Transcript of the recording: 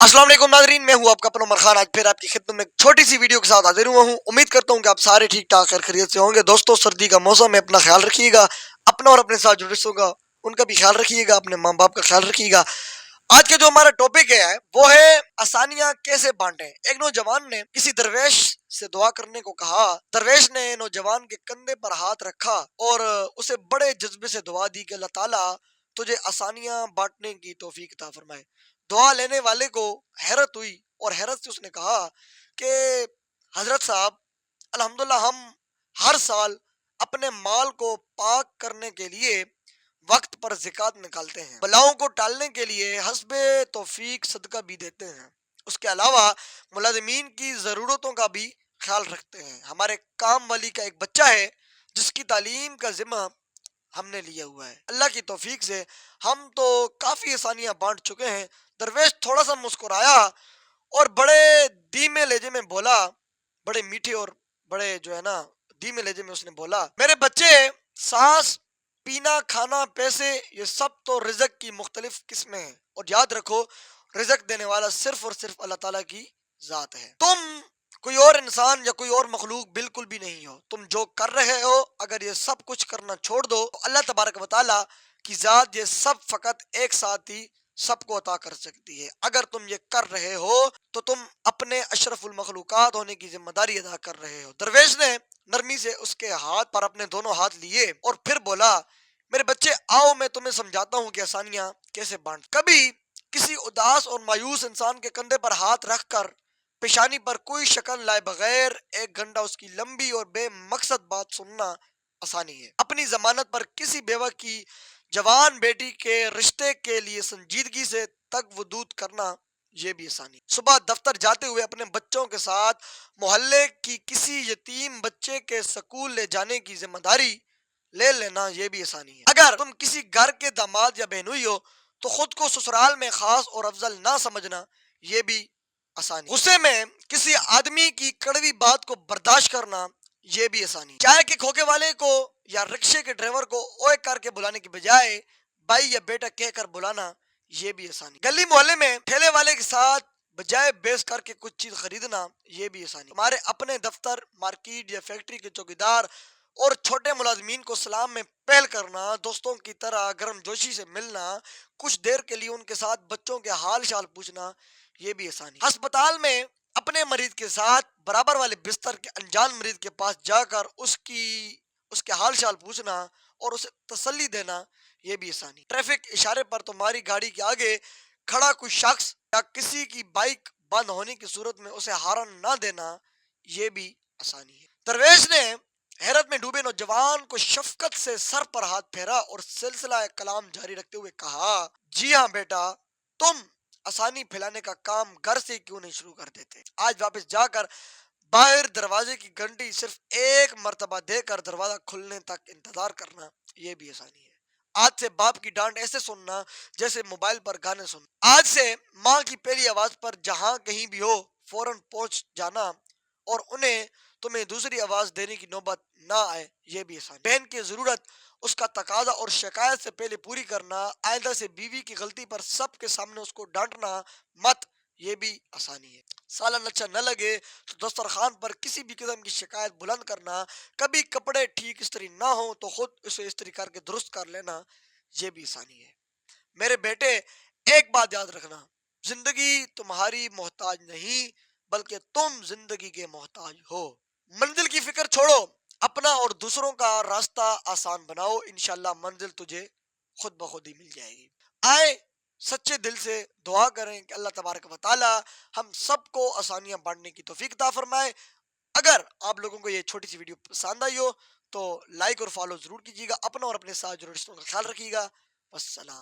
अस्सलाम वालेकुम नाज़रीन, मैं हूं आपका अपना उमर खान। आज फिर आपकी खिदमत में एक छोटी सी वीडियो के साथ हाजिर हुआ हूं। उम्मीद करता हूं कि आप सारे ठीक ठाक खैर खैरियत से होंगे। दोस्तों, सर्दी का मौसम है, अपना ख्याल रखिएगा। अपना और अपने साथ जो रिश्तों का उनका भी ख्याल रखिएगा, अपने माँ बाप का ख्याल रखिएगा। आज का जो हमारा टॉपिक है वो है आसानियां कैसे बांटें। एक नौजवान ने किसी दरवेश से दुआ करने को कहा। दरवेश ने नौजवान के कंधे पर हाथ रखा और उसे बड़े जज्बे से दुआ दी कि अल्लाह ताला तुझे आसानियां बांटने की तौफीक अता फरमाए। दुआ लेने वाले को हैरत हुई और हैरत से उसने कहा कि हजरत साहब, अल्हम्दुलिल्लाह हम हर साल अपने माल को पाक करने के लिए वक्त पर ज़िकात निकालते हैं, बलाओं को टालने के लिए हस्बे तौफीक सदका भी देते हैं। उसके अलावा मुलाजिमीन की ज़रूरतों का भी ख्याल रखते हैं। हमारे काम वाली का एक बच्चा है जिसकी तालीम का जिम्मा हमने लिया हुआ है। अल्लाह की तौफीक से हम तो काफ़ी आसानियां बांट चुके हैं। दरवेश थोड़ा सा मुस्कुराया और बड़े धीमे लहजे में बोला, बड़े मीठे और बड़े जो है ना धीमे लहजे में उसने बोला, मेरे बच्चे, सांस, पीना, खाना, पैसे, ये सब तो रिज़्क की मुख्तलिफ किस्में हैं और याद रखो रिज़्क देने वाला सिर्फ और सिर्फ अल्लाह ताला की जात है। तुम कोई और इंसान या कोई और मखलूक बिल्कुल भी नहीं हो। तुम जो कर रहे हो, अगर ये सब कुछ करना छोड़ दो तो अल्लाह तबारक व तआला की जात ये सब फकत एक साथ ही सबको अता कर सकती है। अगर तुम ये कर रहे हो तो तुम अपने अशरफुल मखलूकात होने की जिम्मेदारी अदा कर रहे हो। दरवेश ने नरमी से उसके हाथ पर अपने दोनों हाथ लिए और फिर बोला, मेरे बच्चे आओ मैं तुम्हें समझाता हूँ कि आसानियां कैसे बांट। कभी किसी उदास और मायूस इंसान के कंधे पर हाथ रखकर पेशानी पर कोई शक्ल लाए बगैर एक घंटा उसकी लंबी और बेमकसद बात सुनना आसानी है। अपनी जमानत पर किसी बेवा की जवान बेटी के रिश्ते के लिए संजीदगी से तक वदूद करना, ये भी आसानी। सुबह दफ्तर जाते हुए अपने बच्चों के साथ मोहल्ले की किसी यतीम बच्चे के स्कूल ले जाने की जिम्मेदारी ले लेना, ये भी आसानी है। अगर तुम किसी घर के दामाद या बहनोई हो तो खुद को ससुराल में खास और अफजल ना समझना, ये भी आसानी। गुस्से में किसी आदमी की कड़वी बात को बर्दाश्त करना, ये भी आसानी। चाय के खोखे वाले को या रिक्शे के ड्राइवर को ओए करके बुलाने की बजाय भाई या बेटा कहकर बुलाना, ये भी आसानी। गली मोहल्ले में ठेले वाले के साथ बजाय बेच करके कुछ चीज खरीदना, ये भी आसानी। हमारे अपने दफ्तर, मार्केट या फैक्ट्री के चौकीदार और छोटे मुलाजमीन को सलाम में पहल करना, दोस्तों की तरह गर्म जोशी से मिलना, कुछ देर के लिए उनके साथ बच्चों के हाल चाल पूछना, ये भी आसानी। अस्पताल में अपने मरीज के साथ बराबर वाले बिस्तर के अनजान मरीज के पास जाकर उसके हाल चाल पूछना और उसे तसल्ली देना, ये भी आसानी। ट्रैफिक इशारे पर तुम्हारी गाड़ी के आगे खड़ा कोई शख्स या किसी की बाइक बंद होने की सूरत में उसे हारन ना देना, ये भी आसानी है। दरवेश ने हैरत में डूबे नौजवान को शफकत से सर पर हाथ फेरा और सिलसिला कलाम जारी रखते हुए कहा, जी हाँ बेटा, तुम आसानी फैलाने का काम घर से क्यों नहीं शुरू कर देते। आज वापस जाकर बाहर दरवाजे की घंटी सिर्फ एक मर्तबा देकर दरवाजा खुलने तक इंतजार करना, ये भी आसानी है। आज से बाप की डांट ऐसे सुनना जैसे मोबाइल पर गाने सुनना। आज से माँ की पहली आवाज पर जहां कहीं भी हो फौरन पहुंच जाना और उन्हें तुम्हें दूसरी आवाज देने की नौबत ना आए, ये भी आसानी। बहन की जरूरत, उसका तकाजा और शिकायत से पहले पूरी करना। आइंदा से बीवी की गलती पर सबके सामने उसको डांटना मत, ये भी आसानी है। सालन अच्छा न लगे तो दस्तरखान पर किसी भी किस्म की शिकायत बुलंद करना। कभी कपड़े ठीक इस्त्री ना हो तो खुद उसे इस्त्री करके दुरुस्त कर लेना, ये भी आसानी है। मेरे बेटे, एक बात याद रखना, जिंदगी तुम्हारी मोहताज नहीं बल्कि तुम जिंदगी के मोहताज हो। मंजिल की फिक्र छोड़ो, अपना और दूसरों का रास्ता आसान बनाओ। इंशाल्लाह मंजिल तुझे खुद ब खुद ही मिल जाएगी। आए सच्चे दिल से दुआ करें कि अल्लाह तबारक व तआला हम सबको आसानियां बांटने की तौफीक अता फरमाए। अगर आप लोगों को ये छोटी सी वीडियो पसंद आई हो तो लाइक और फॉलो जरूर कीजिएगा। अपना और अपने साथ जो रिश्तों का ख्याल रखिएगा। वस्सलाम।